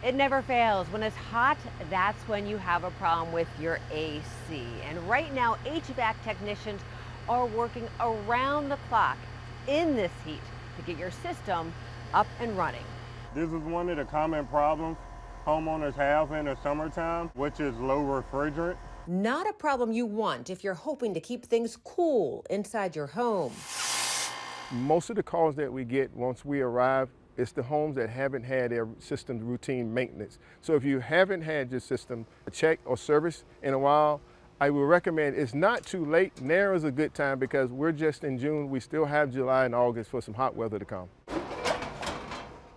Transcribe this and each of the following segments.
It never fails. When it's hot, that's when you have a problem with your AC. And right now, HVAC technicians are working around the clock in this heat to get your system up and running. This is one of the common problems homeowners have in the summertime, which is low refrigerant. Not a problem you want if you're hoping to keep things cool inside your home. Most of the calls that we get once we arrive, it's the homes that haven't had their system routine maintenance. So if you haven't had your system checked or serviced in a while, I would recommend it's not too late. Now is a good time because we're just in June. We still have July and August for some hot weather to come.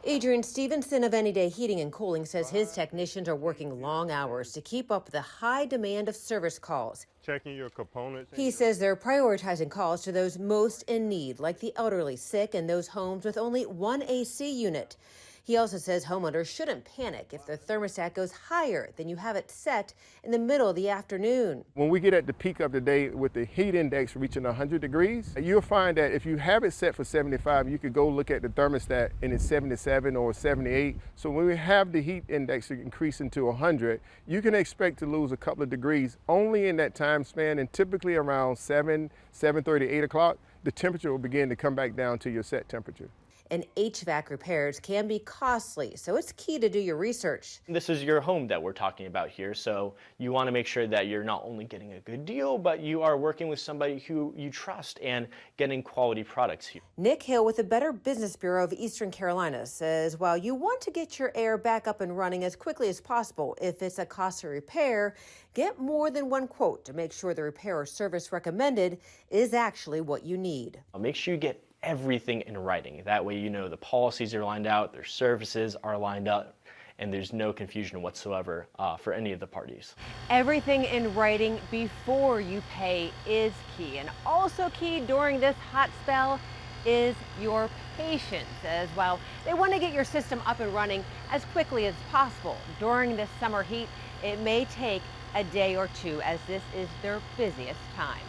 Adrian Stevenson of Any Day Heating and Cooling says his technicians are working long hours to keep up with the high demand of service calls. Checking your components. He says they're prioritizing calls to those most in need, like the elderly, sick, and those homes with only one AC unit. He also says homeowners shouldn't panic if their thermostat goes higher than you have it set in the middle of the afternoon. When we get at the peak of the day with the heat index reaching 100 degrees, you'll find that if you have it set for 75, you could go look at the thermostat and it's 77 or 78. So when we have the heat index increasing to 100, you can expect to lose a couple of degrees only in that time span, and typically around 7:30, 8 o'clock, the temperature will begin to come back down to your set temperature. And HVAC repairs can be costly, so it's key to do your research. This is your home that we're talking about here, so you want to make sure that you're not only getting a good deal, but you are working with somebody who you trust and getting quality products here. Nick Hill with the Better Business Bureau of Eastern Carolina says while you want to get your air back up and running as quickly as possible, if it's a costly repair, get more than one quote to make sure the repair or service recommended is actually what you need. Make sure you get everything in writing. That way you know the policies are lined out, their services are lined up, and there's no confusion whatsoever for any of the parties. Everything in writing before you pay is key. And also key during this hot spell is your patience as well. They want to get your system up and running as quickly as possible. During this summer heat, it may take a day or two as this is their busiest time.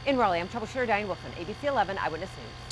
In Raleigh, I'm troubleshooter Diane Wilson, ABC 11 Eyewitness News.